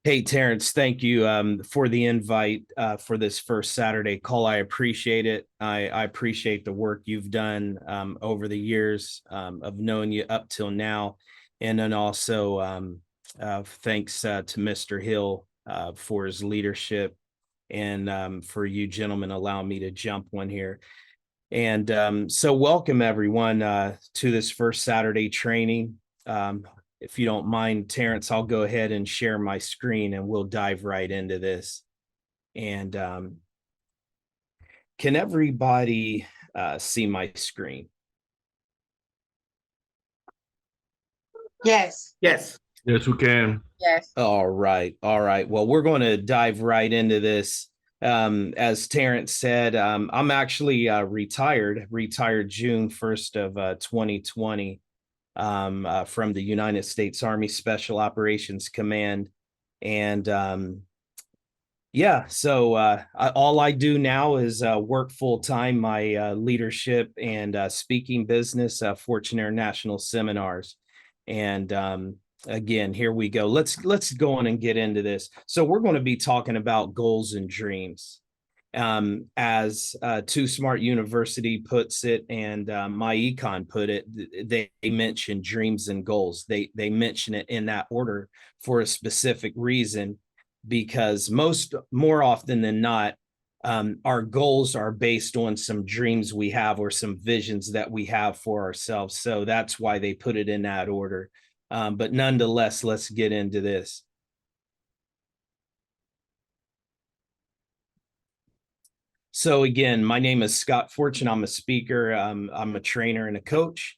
Hey, Terrence, thank you for the invite for this first Saturday call. I appreciate it. I appreciate the work you've done over the years of knowing you up till now. And then also thanks to Mr. Hill for his leadership and for you gentlemen allowing me to jump one here. And so welcome everyone to this first Saturday training. If you don't mind, Terrence, I'll go ahead and share my screen and we'll dive right into this. And can everybody see my screen? Yes. Yes. Yes, we can. Yes. All right. All right. Well, we're going to dive right into this. As Terrence said, I'm actually retired June 1st of 2020 from the United States Army Special Operations Command. And yeah, so all I do now is work full time my leadership and speaking business, Fortune International Seminars. And again, here we go. Let's go on and get into this. So we're going to be talking about goals and dreams. As Too Smart University puts it, and my econ put it, they mention dreams and goals. They mention it in that order for a specific reason, because more often than not, our goals are based on some dreams we have or some visions that we have for ourselves. So that's why they put it in that order. But nonetheless, let's get into this. So again, my name is Scott Fortune. I'm a speaker. I'm a trainer and a coach.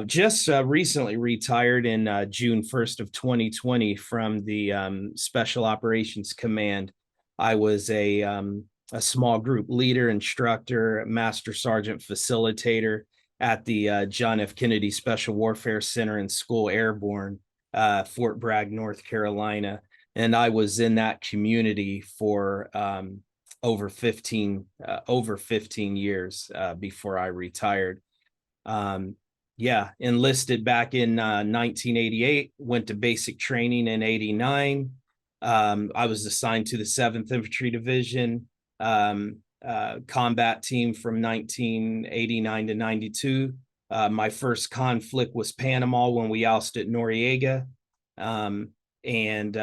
Just recently retired in June 1st of 2020 from the Special Operations Command. I was a small group leader, instructor, master sergeant facilitator at the John F. Kennedy Special Warfare Center and School Airborne, Fort Bragg, North Carolina. And I was in that community for over 15 years before I retired. Yeah, enlisted back in 1988, went to basic training in 89. I was assigned to the 7th Infantry Division combat team from 1989 to 92. My first conflict was Panama when we ousted Noriega. And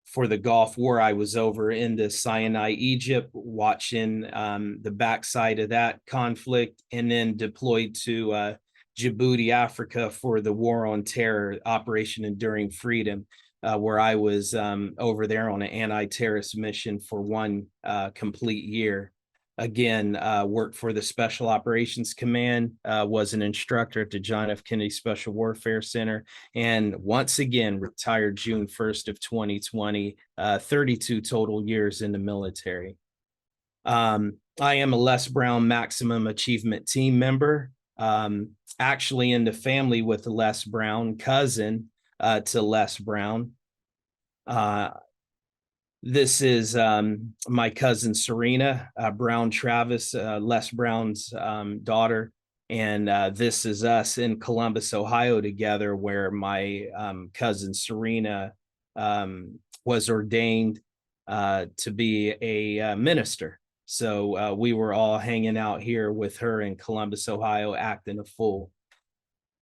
for the Gulf War, I was over into Sinai, Egypt, watching the backside of that conflict, and then deployed to Djibouti, Africa for the War on Terror, Operation Enduring Freedom, where I was over there on an anti-terrorist mission for one complete year. Again, worked for the Special Operations Command, was an instructor at the John F. Kennedy Special Warfare Center, and once again, retired June 1st of 2020, 32 total years in the military. I am a Les Brown Maximum Achievement Team member, actually in the family with Les Brown, cousin to Les Brown. This is my cousin Serena Brown Travis, Les Brown's daughter. And this is us in Columbus, Ohio together, where my cousin Serena was ordained to be a minister. So we were all hanging out here with her in Columbus, Ohio, acting a fool.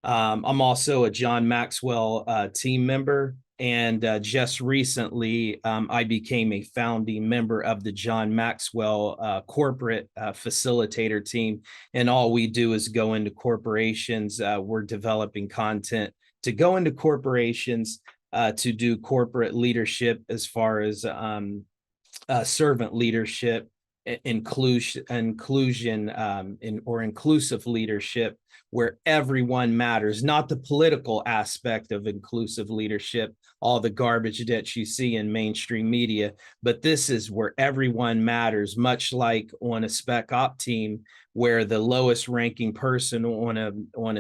I'm also a John Maxwell team member. And just recently, I became a founding member of the John Maxwell corporate facilitator team. And all we do is go into corporations. We're developing content to go into corporations to do corporate leadership as far as servant leadership, inclusion, or inclusive leadership, where everyone matters, not the political aspect of inclusive leadership, all the garbage that you see in mainstream media, but this is where everyone matters, much like on a spec op team, where the lowest ranking person on a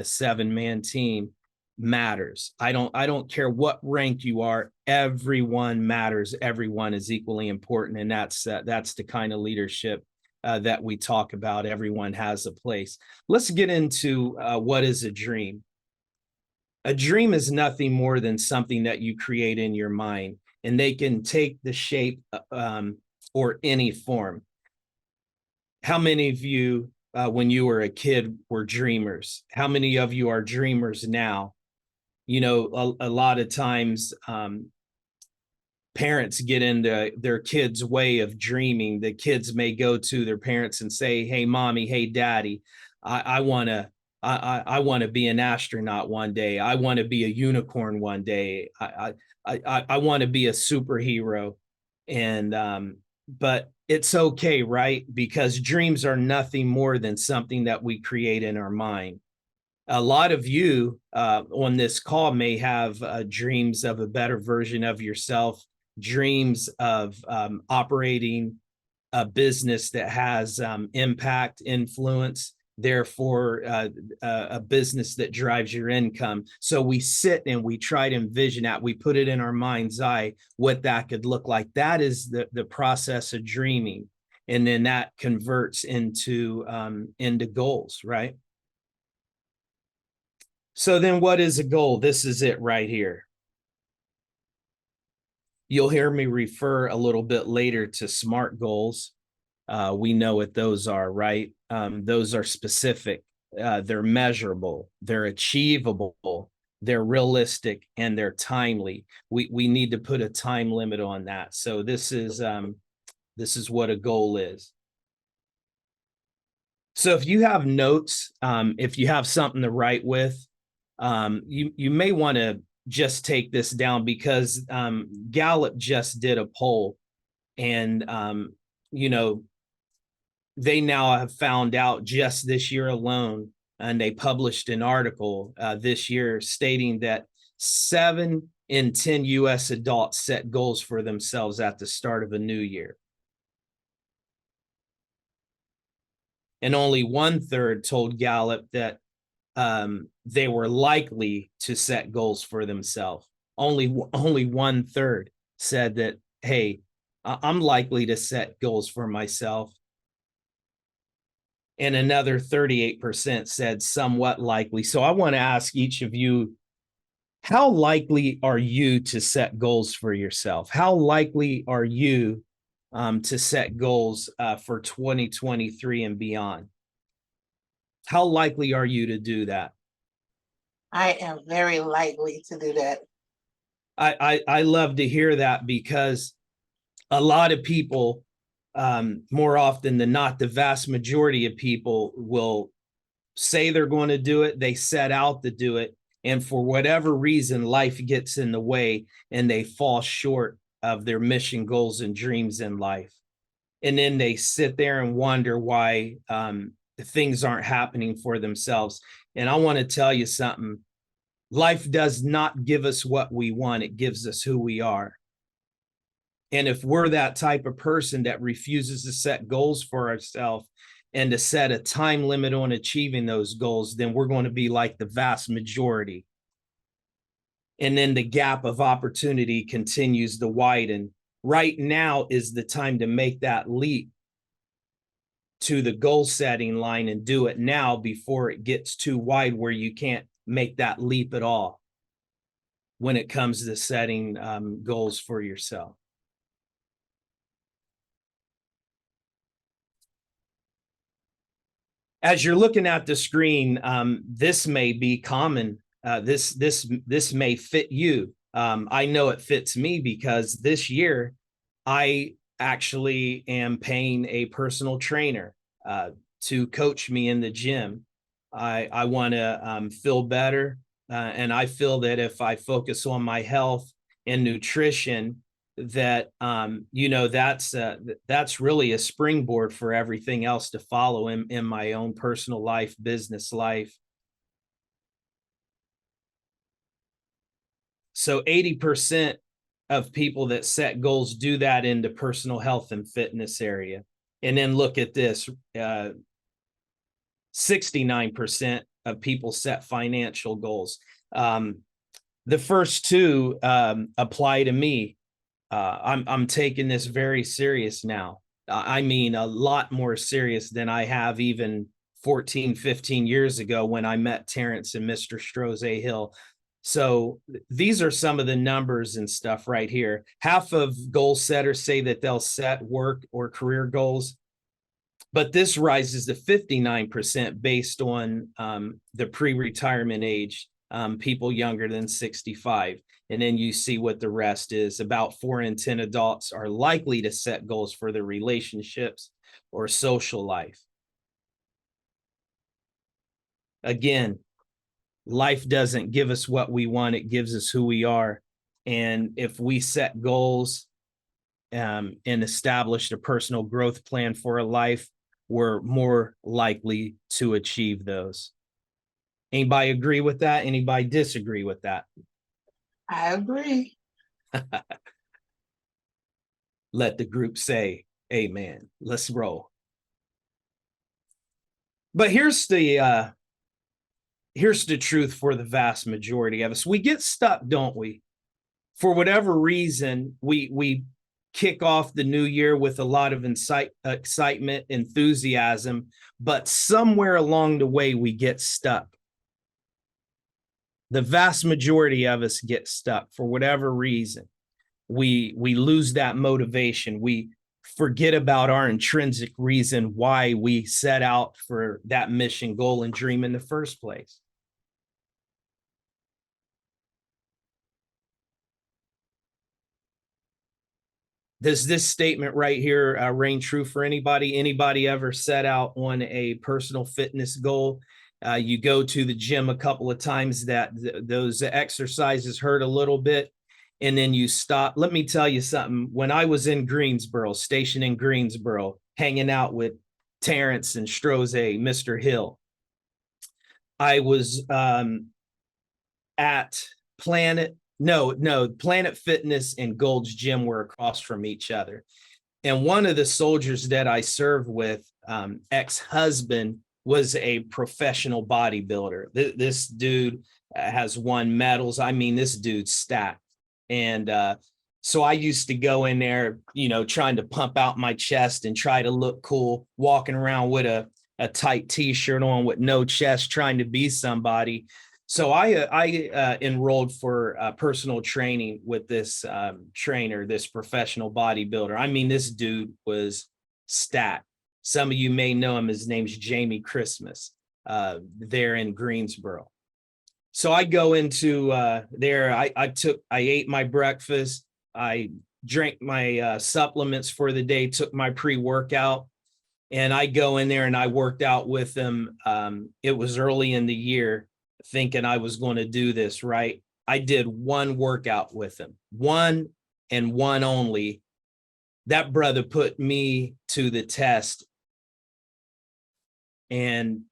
7-man team matters. I don't care what rank you are, everyone matters, everyone is equally important, and that's the kind of leadership that we talk about. Everyone has a place. Let's get into what is a dream. A dream is nothing more than something that you create in your mind. and they can take the shape or any form. How many of you, when you were a kid, were dreamers? How many of you are dreamers now? You know, a lot of times parents get into their kids' way of dreaming. The kids may go to their parents and say, "Hey, mommy, hey, daddy, I want to." I want to be an astronaut one day. I want to be a unicorn one day. I want to be a superhero, and but it's okay, right? Because dreams are nothing more than something that we create in our mind. A lot of you on this call may have dreams of a better version of yourself, dreams of operating a business that has impact, influence, therefore a business that drives your income. So we sit and we try to envision that. We put it in our mind's eye what that could look like. That is the process of dreaming, and then that converts into goals, right? So then what is a goal? This is it right here. You'll hear me refer a little bit later to SMART goals. We know what those are, right? Those are specific, they're measurable, they're achievable, they're realistic, and they're timely. We need to put a time limit on that. So this is what a goal is. So if you have notes, if you have something to write with, you may want to just take this down, because Gallup just did a poll, and you know, they now have found out just this year alone, and they published an article this year stating that 7 in 10 U.S. adults set goals for themselves at the start of a new year, and only 1/3 told Gallup that they were likely to set goals for themselves. Only 1/3 said that, hey, I'm likely to set goals for myself. And another 38% said somewhat likely. So I want to ask each of you, how likely are you to set goals for yourself? How likely are you to set goals for 2023 and beyond? How likely are you to do that? I am very likely to do that. I love to hear that, because a lot of people, more often than not, the vast majority of people will say they're going to do it. They set out to do it. And for whatever reason, life gets in the way and they fall short of their mission, goals, and dreams in life. And then they sit there and wonder why things aren't happening for themselves. And I want to tell you something. Life does not give us what we want. It gives us who we are. And if we're that type of person that refuses to set goals for ourselves and to set a time limit on achieving those goals, then we're going to be like the vast majority. And then the gap of opportunity continues to widen. Right now is the time to make that leap to the goal setting line, and do it now before it gets too wide where you can't make that leap at all when it comes to setting goals for yourself. As you're looking at the screen, this may be common. This may fit you. I know it fits me, because this year I actually am paying a personal trainer to coach me in the gym. I want to feel better, and I feel that if I focus on my health and nutrition, that that's really a springboard for everything else to follow in my own personal life, business life. So 80% of people that set goals do that in the personal health and fitness area. And then look at this, 69% of people set financial goals. The first two apply to me. I'm taking this very serious now. I mean, a lot more serious than I have even 14, 15 years ago when I met Terrence and Mr. Strose Hill. So these are some of the numbers and stuff right here. Half of goal setters say that they'll set work or career goals, but this rises to 59% based on the pre-retirement age, people younger than 65. And then you see what the rest is. About 4 in 10 adults are likely to set goals for their relationships or social life. Again, life doesn't give us what we want, it gives us who we are. And if we set goals and establish a personal growth plan for a life, we're more likely to achieve those. Anybody agree with that? Anybody disagree with that? I agree. Let the group say amen. Let's roll. But here's the truth for the vast majority of us. We get stuck, don't we? For whatever reason, we kick off the new year with a lot of excitement, enthusiasm, but somewhere along the way, we get stuck. The vast majority of us get stuck for whatever reason. We lose that motivation. We forget about our intrinsic reason why we set out for that mission, goal, and dream in the first place. Does this statement right here reign true for anybody? Anybody ever set out on a personal fitness goal? You go to the gym a couple of times, those exercises hurt a little bit, and then you stop. Let me tell you something. When I was in Greensboro, stationed in Greensboro, hanging out with Terrence and Stroze, Mr. Hill, I was at Planet Fitness and Gold's Gym were across from each other. And one of the soldiers that I served with, ex-husband, was a professional bodybuilder. This dude has won medals. I mean, this dude's stacked. And so I used to go in there, trying to pump out my chest and try to look cool, walking around with a tight t-shirt on with no chest, trying to be somebody. So I enrolled for personal training with this trainer, this professional bodybuilder. I mean, this dude was stacked. Some of you may know him. His name's Jamie Christmas, there in Greensboro. So I go into there. I ate my breakfast. I drank my supplements for the day, took my pre-workout, and I go in there and I worked out with him. It was early in the year, thinking I was going to do this, right? I did one workout with him, one and one only. That brother put me to the test. And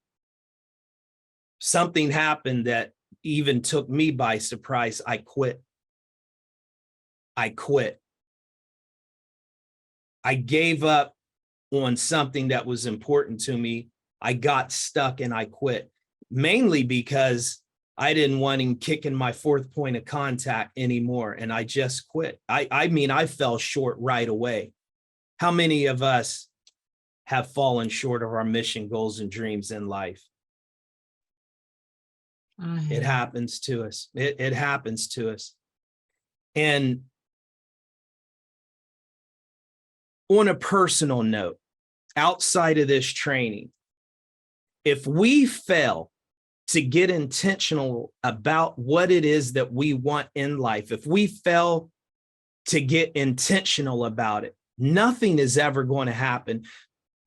something happened that even took me by surprise. I quit. I gave up on something that was important to me. I got stuck and I quit, mainly because I didn't want him kicking my fourth point of contact anymore. And I just quit. I mean, I fell short right away. How many of us have fallen short of our mission, goals, and dreams in life? It happens to us. It happens to us. And on a personal note, outside of this training, if we fail to get intentional about what it is that we want in life, if we fail to get intentional about it, nothing is ever going to happen.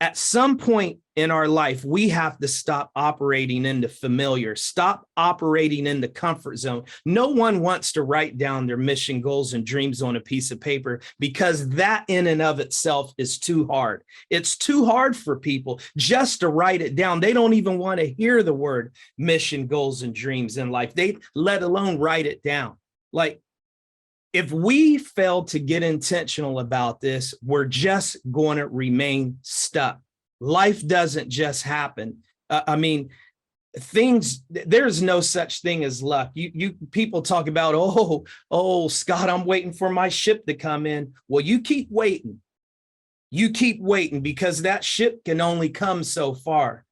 At some point in our life, we have to stop operating in the familiar, stop operating in the comfort zone. No one wants to write down their mission, goals, and dreams on a piece of paper because that in and of itself is too hard. It's too hard for people just to write it down. They don't even want to hear the word mission, goals, and dreams in life. They let alone write it down. Like, if we fail to get intentional about this, we're just going to remain stuck. Life doesn't just happen. I mean, there's no such thing as luck. You people talk about, oh, Scott, I'm waiting for my ship to come in. Well, you keep waiting. You keep waiting because that ship can only come so far.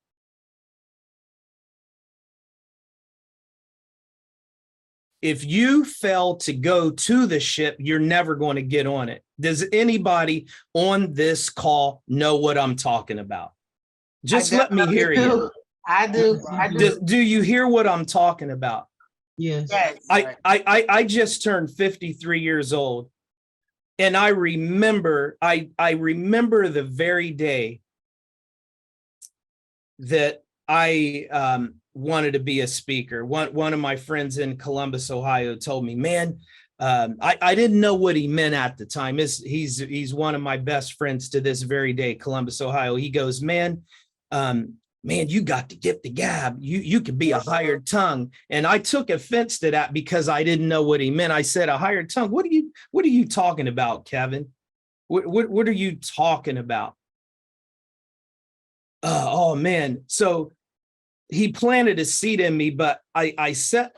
If you fail to go to the ship, you're never going to get on it. Does anybody on this call know what I'm talking about? Just let me hear you. I do. I do. Do you hear what I'm talking about? Yes. Yes. I just turned 53 years old, and I remember the very day that I wanted to be a speaker. One of my friends in Columbus, Ohio, told me, "Man, I didn't know what he meant at the time. He's one of my best friends to this very day, Columbus, Ohio." He goes, "Man, man, you got to get the gab. You could be a hired tongue." And I took offense to that because I didn't know what he meant. I said, "A hired tongue? What are you talking about, Kevin? What are you talking about?" Oh man. So he planted a seed in me, but I set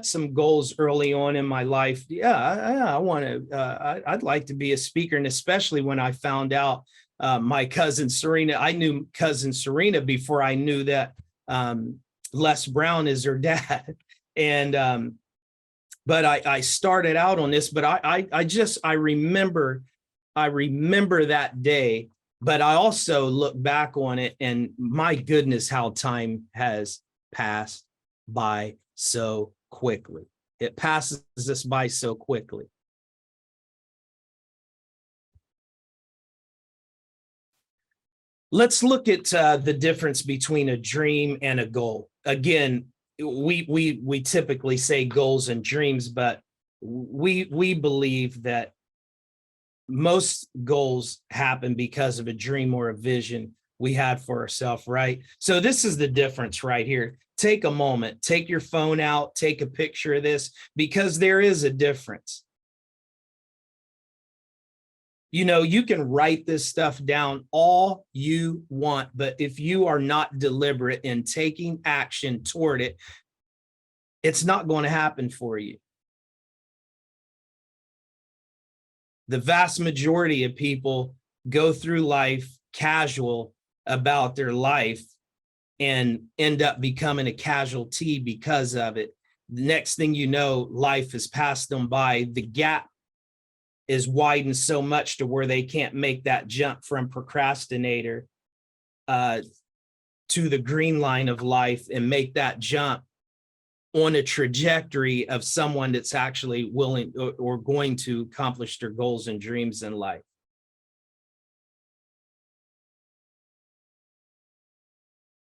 some goals early on in my life. Yeah, I want to. I'd like to be a speaker, and especially when I found out my cousin Serena. I knew cousin Serena before I knew that Les Brown is her dad, and but I started out on this. But I remember that day. But I also look back on it, and my goodness, how time has passed by so quickly. It passes us by so quickly. Let's look at the difference between a dream and a goal. Again, we typically say goals and dreams, but we believe that most goals happen because of a dream or a vision we had for ourselves, right? So this is the difference right here. Take a moment, take your phone out, take a picture of this, because there is a difference. You know, you can write this stuff down all you want, but if you are not deliberate in taking action toward it, it's not going to happen for you. The vast majority of people go through life casual about their life and end up becoming a casualty because of it. The next thing you know, life has passed them by. The gap is widened so much to where they can't make that jump from procrastinator to the green line of life and make that jump on a trajectory of someone that's actually willing or going to accomplish their goals and dreams in life.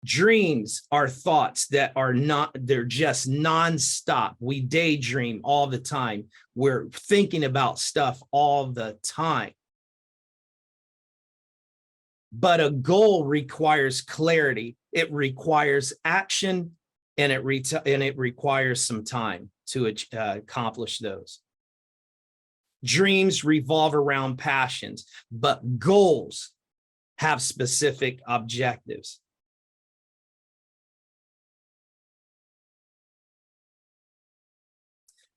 Dreams are thoughts that are not, they're just nonstop. We daydream all the time. We're thinking about stuff all the time. But a goal requires clarity. It requires action, and it requires some time to accomplish those. Dreams revolve around passions, but goals have specific objectives.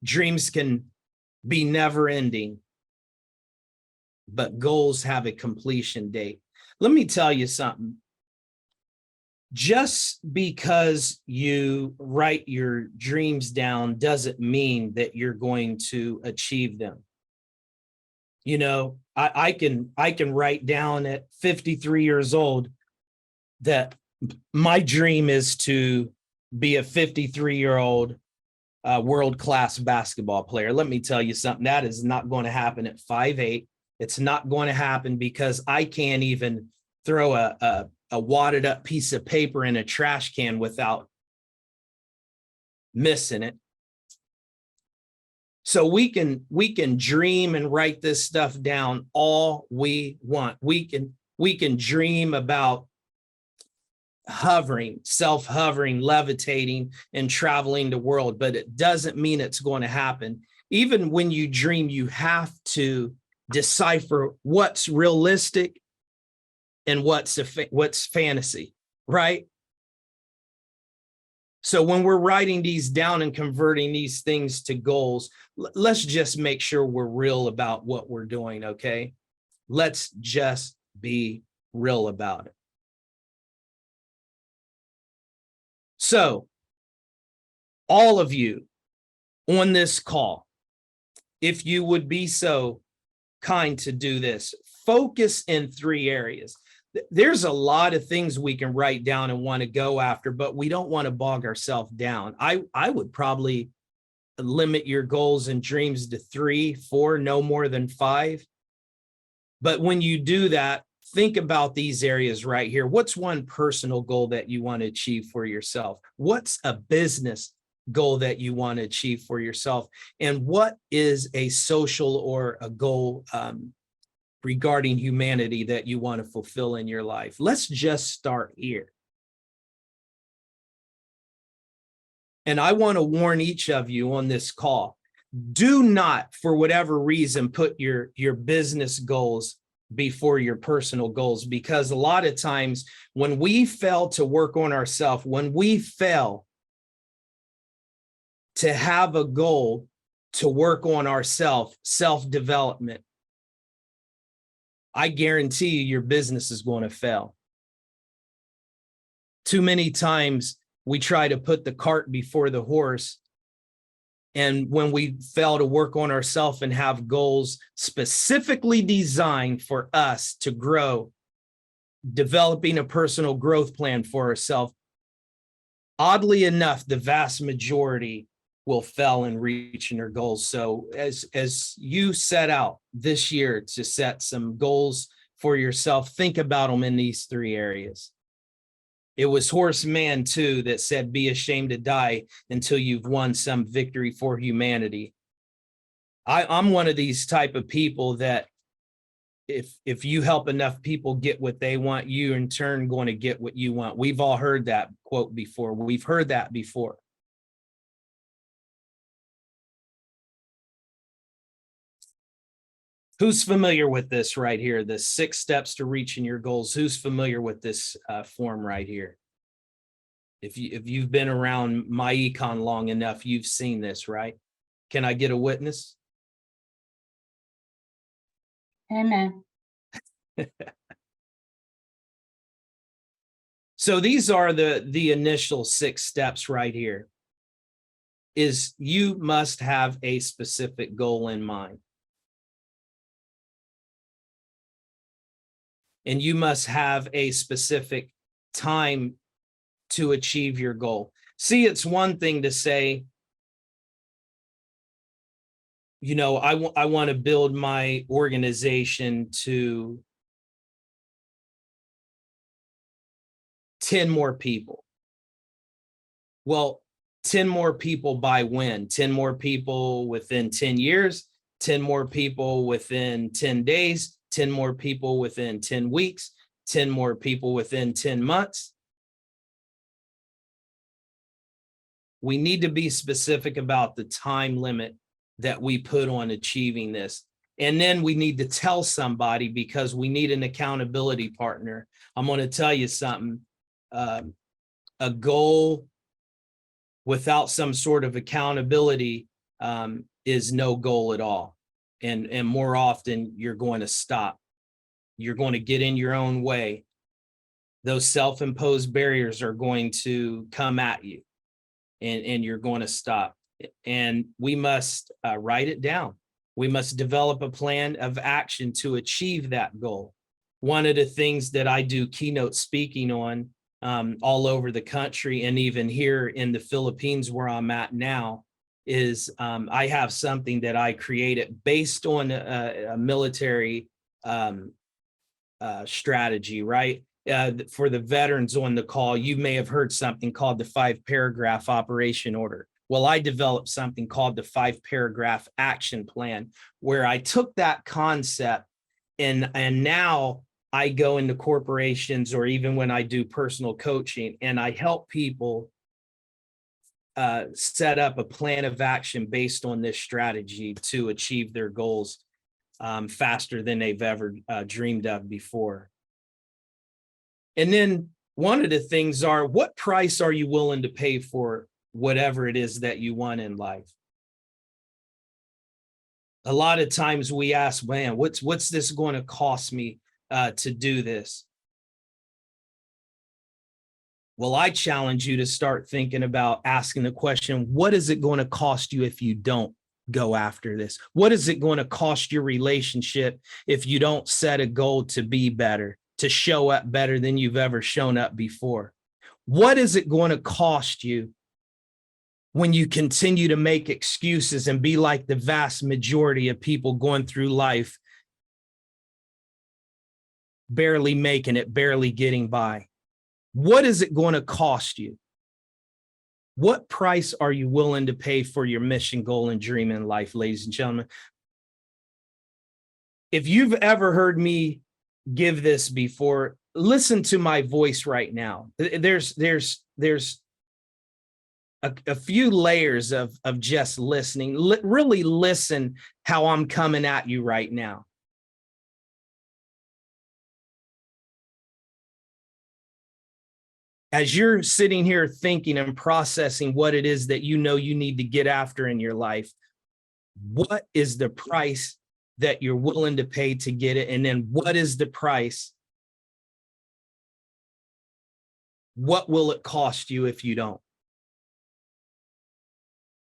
Dreams can be never ending, but goals have a completion date. Let me tell you something. Just because you write your dreams down doesn't mean that you're going to achieve them. You know, I can write down at 53 years old that my dream is to be a 53-year-old world-class basketball player. Let me tell you something, that is not going to happen at 5'8". It's not going to happen because I can't even throw a wadded up piece of paper in a trash can without missing it. So we can dream and write this stuff down all we want. We can dream about hovering, self-hovering, levitating, and traveling the world, but it doesn't mean it's going to happen. Even when you dream, you have to decipher what's realistic and what's fantasy, right? So when we're writing these down and converting these things to goals, let's just make sure we're real about what we're doing, okay? Let's just be real about it. So all of you on this call, if you would be so kind to do this, focus in 3 areas. There's a lot of things we can write down and want to go after, but we don't want to bog ourselves down. I would probably limit your goals and dreams to 3, 4, no more than 5. But when you do that, think about these areas right here. What's one personal goal that you want to achieve for yourself? What's a business goal that you want to achieve for yourself? And what is a social or a goal regarding humanity that you want to fulfill in your life? Let's just start here. And I want to warn each of you on this call, do not, for whatever reason, put your business goals before your personal goals, because a lot of times when we fail to work on ourselves, when we fail to have a goal to work on ourselves, self-development, I guarantee you your business is going to fail. Too many times we try to put the cart before the horse. And when we fail to work on ourselves and have goals specifically designed for us to grow, developing a personal growth plan for ourselves, oddly enough, the vast majority will fail in reaching their goals. So as you set out this year to set some goals for yourself, think about them in these 3 areas. It was Horseman 2 that said, be ashamed to die until you've won some victory for humanity. I'm one of these type of people that if you help enough people get what they want, you in turn going to get what you want. We've all heard that quote before. We've heard that before. Who's familiar with this right here? The 6 steps to reaching your goals. Who's familiar with this form right here? If you've been around my econ long enough, you've seen this, right? Can I get a witness? Amen. So these are the initial 6 steps right here. Is you must have a specific goal in mind. And you must have a specific time to achieve your goal. See, it's one thing to say, you know, I want to build my organization to 10 more people. Well, 10 more people by when? 10 more people within 10 years, 10 more people within 10 days, 10 more people within 10 weeks, 10 more people within 10 months. We need to be specific about the time limit that we put on achieving this. And then we need to tell somebody, because we need an accountability partner. I'm going to tell you something. A goal without some sort of accountability is no goal at all. And more often you're going to stop. You're going to get in your own way. Those self-imposed barriers are going to come at you, and you're going to stop. And we must write it down. We must develop a plan of action to achieve that goal. One of the things that I do keynote speaking on all over the country, and even here in the Philippines where I'm at now, is I have something that I created based on a military strategy, right? For the veterans on the call, you may have heard something called the 5-paragraph operation order. Well, I developed something called the 5-paragraph action plan, where I took that concept and now I go into corporations, or even when I do personal coaching, and I help people set up a plan of action based on this strategy to achieve their goals faster than they've ever dreamed of before. And then one of the things are, what price are you willing to pay for whatever it is that you want in life? A lot of times we ask, man, what's this going to cost me to do this? Well, I challenge you to start thinking about asking the question, what is it going to cost you if you don't go after this? What is it going to cost your relationship if you don't set a goal to be better, to show up better than you've ever shown up before? What is it going to cost you when you continue to make excuses and be like the vast majority of people going through life, barely making it, barely getting by? What is it going to cost you? What price are you willing to pay for your mission, goal, and dream in life, ladies and gentlemen? If you've ever heard me give this before, listen to my voice right now. There's a few layers of just listening. Really listen how I'm coming at you right now. As you're sitting here thinking and processing what it is that you know you need to get after in your life, what is the price that you're willing to pay to get it? And then what is the price? What will it cost you if you don't?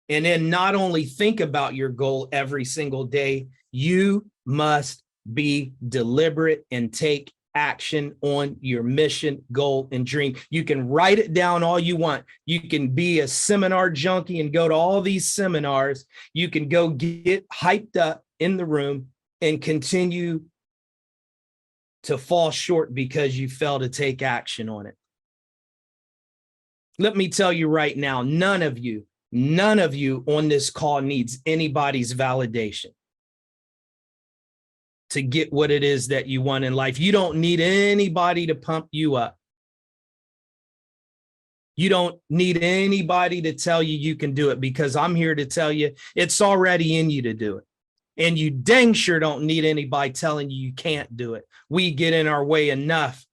And then not only think about your goal every single day, you must be deliberate and take action on your mission, goal, and dream. You can write it down all you want. You can be a seminar junkie and go to all these seminars. You can go get hyped up in the room and continue to fall short because you fail to take action on it. Let me tell you right now, none of you on this call needs anybody's validation to get what it is that you want in life. You don't need anybody to pump you up. You don't need anybody to tell you you can do it, because I'm here to tell you it's already in you to do it. And you dang sure don't need anybody telling you you can't do it. We get in our way enough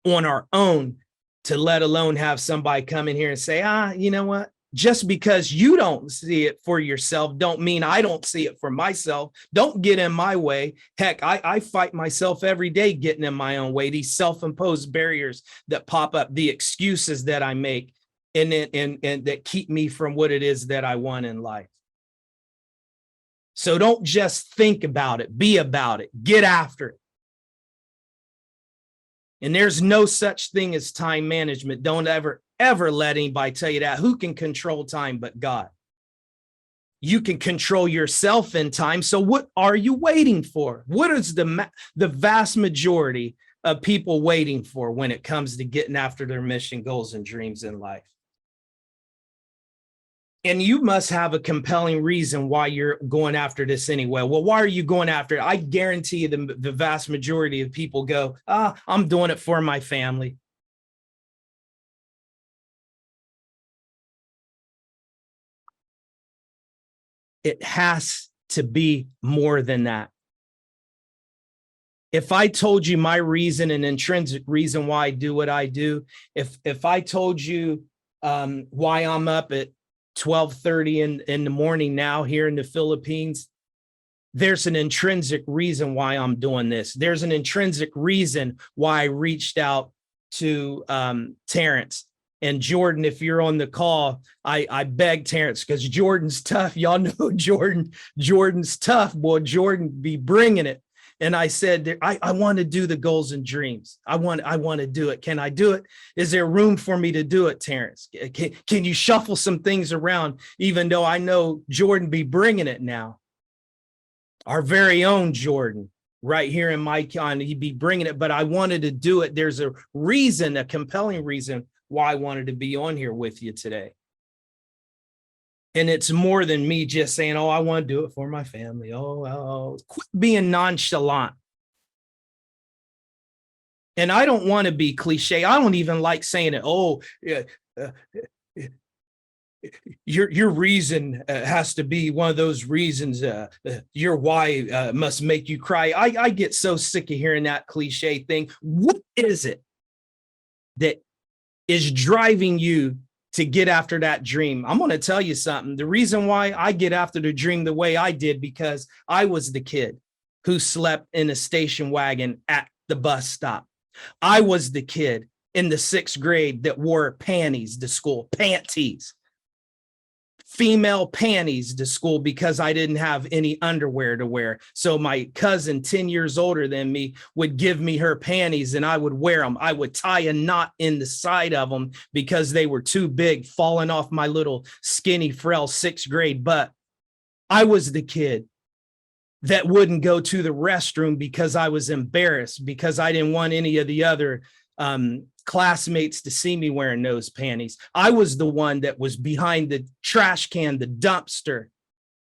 on our own, to let alone have somebody come in here and say, you know what? Just because you don't see it for yourself don't mean I don't see it for myself. Don't get in my way. Heck, I fight myself every day getting in my own way. These self-imposed barriers that pop up, the excuses that I make, and that keep me from what it is that I want in life. So don't just think about it, be about it, get after it. And there's no such thing as time management. Don't ever let anybody tell you that. Who can control time but God? You can control yourself in time. So what are you waiting for? What is the vast majority of people waiting for when it comes to getting after their mission, goals, and dreams in life? And you must have a compelling reason why you're going after this anyway. Well, why are you going after it? I guarantee you the vast majority of people go, I'm doing it for my family. It has to be more than that. If I told you my reason, an intrinsic reason why I do what I do, if I told you why I'm up at 12:30 in the morning now here in the Philippines, there's an intrinsic reason why I'm doing this. There's an intrinsic reason why I reached out to Terrence. And Jordan, if you're on the call, I beg Terrence, because Jordan's tough. Y'all know Jordan's tough. Boy, Jordan be bringing it. And I said, I want to do the goals and dreams. I want to do it. Can I do it? Is there room for me to do it, Terrence? Can you shuffle some things around, even though I know Jordan be bringing it now? Our very own Jordan, right here in my county, he'd be bringing it, but I wanted to do it. There's a reason, a compelling reason why I wanted to be on here with you today. And it's more than me just saying, I want to do it for my family. Quit being nonchalant. And I don't want to be cliche. I don't even like saying it. Your reason has to be one of those reasons. Your why must make you cry. I get so sick of hearing that cliche thing. What is it that is driving you to get after that dream? I'm going to tell you something. The reason why I get after the dream the way I did, because I was the kid who slept in a station wagon at the bus stop. I was the kid in the 6th grade that wore panties to school, panties. Female panties to school because I didn't have any underwear to wear. So my cousin, 10 years older than me, would give me her panties and I would wear them. I would tie a knot in the side of them because they were too big, falling off my little skinny, frail 6th grade butt. I was the kid that wouldn't go to the restroom because I was embarrassed, because I didn't want any of the other classmates to see me wearing those panties. I was the one that was behind the trash can, the dumpster,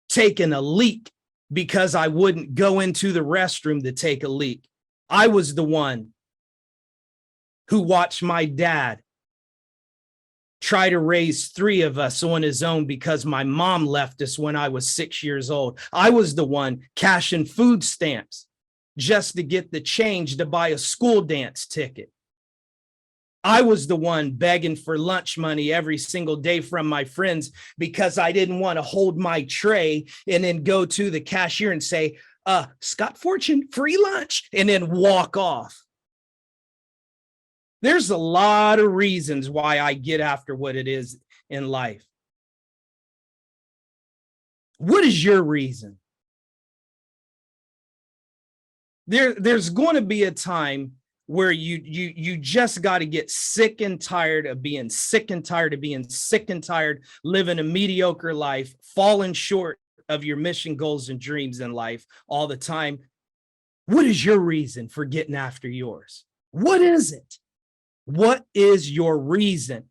taking a leak because I wouldn't go into the restroom to take a leak. I was the one who watched my dad try to raise 3 of us on his own because my mom left us when I was 6 years old. I was the one cashing food stamps just to get the change to buy a school dance ticket. I was the one begging for lunch money every single day from my friends because I didn't want to hold my tray and then go to the cashier and say, Scott Fortune, free lunch, and then walk off. There's a lot of reasons why I get after what it is in life. What is your reason? There's going to be a time where you just got to get sick and tired of being sick and tired of being sick and tired, living a mediocre life, falling short of your mission, goals, and dreams in life all the time. What is your reason for getting after yours? What is it? What is your reason?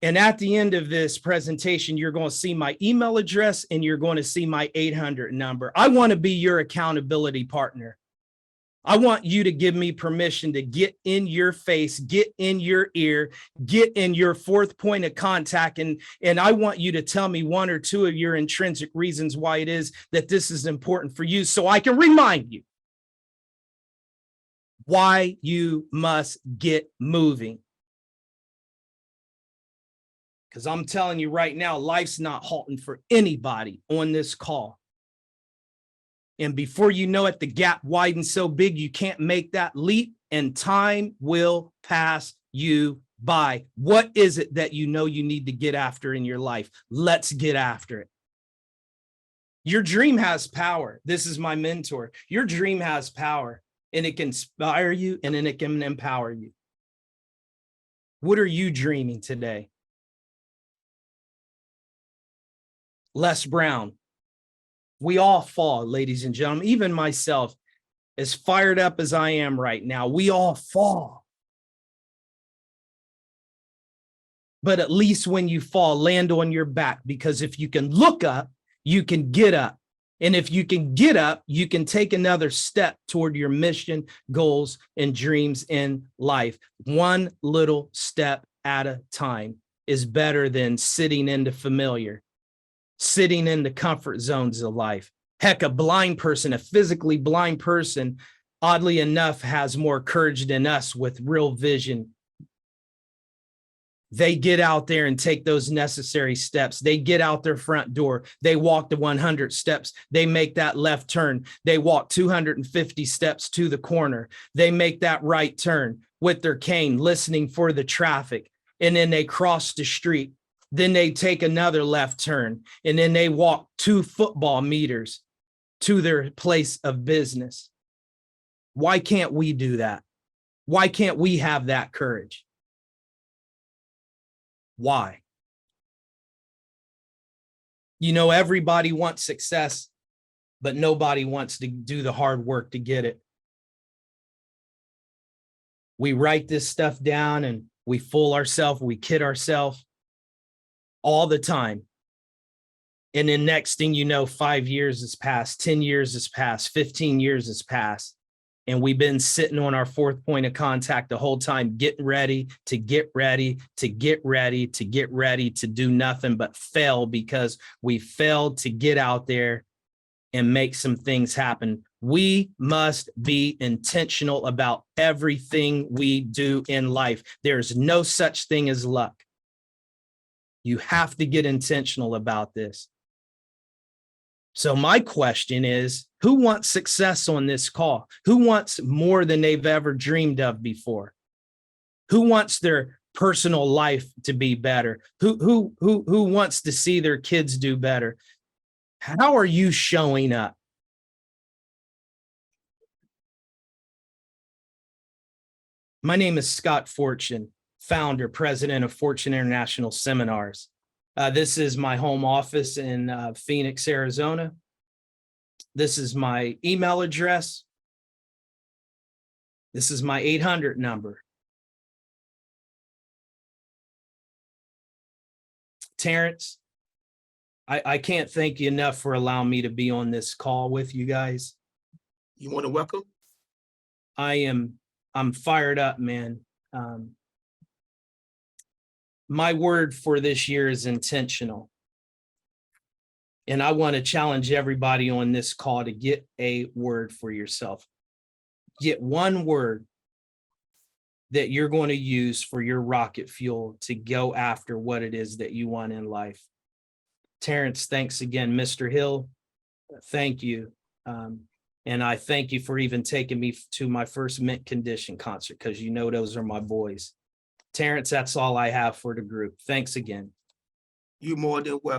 And at the end of this presentation, you're going to see my email address and you're going to see my 800 number. I want to be your accountability partner. I want you to give me permission to get in your face, get in your ear, get in your 4th point of contact. And I want you to tell me 1 or 2 of your intrinsic reasons why it is that this is important for you, so I can remind you why you must get moving. Because I'm telling you right now, life's not halting for anybody on this call. And before you know it, the gap widens so big you can't make that leap, and time will pass you by. What is it that you know you need to get after in your life? Let's get after it. Your dream has power. This is my mentor. Your dream has power, and it can inspire you, and then it can empower you. What are you dreaming today? Les Brown. We all fall, ladies and gentlemen, even myself, as fired up as I am right now, we all fall. But at least when you fall, land on your back, because if you can look up, you can get up. And if you can get up, you can take another step toward your mission, goals, and dreams in life. One little step at a time is better than sitting in the familiar, sitting in the comfort zones of life. Heck, a blind person, a physically blind person, oddly enough, has more courage than us with real vision. They get out there and take those necessary steps. They get out their front door. They walk the 100 steps. They make that left turn. They walk 250 steps to the corner. They make that right turn with their cane, listening for the traffic. And then they cross the street. Then they take another left turn, and then they walk 2 football meters to their place of business. Why can't we do that? Why can't we have that courage? Why? You know, everybody wants success, but nobody wants to do the hard work to get it. We write this stuff down and we fool ourselves, we kid ourselves all the time. And then next thing you know, 5 years has passed, 10 years has passed, 15 years has passed. And we've been sitting on our 4th point of contact the whole time, getting ready to get ready, to get ready, to get ready to do nothing but fail, because we failed to get out there and make some things happen. We must be intentional about everything we do in life. There's no such thing as luck. You have to get intentional about this. So my question is, who wants success on this call? Who wants more than they've ever dreamed of before? Who wants their personal life to be better? Who wants to see their kids do better? How are you showing up? My name is Scott Fortune, founder, president of Fortune International Seminars. This is my home office in Phoenix, Arizona. This is my email address. This is my 800 number. Terrence, I can't thank you enough for allowing me to be on this call with you guys. You want to welcome? I'm fired up, man. My word for this year is intentional. And I want to challenge everybody on this call to get a word for yourself. Get one word that you're going to use for your rocket fuel to go after what it is that you want in life. Terrence, thanks again. Mr. Hill, thank you. And I thank you for even taking me to my first Mint Condition concert, because you know those are my boys. Terrence, that's all I have for the group. Thanks again. You more than welcome.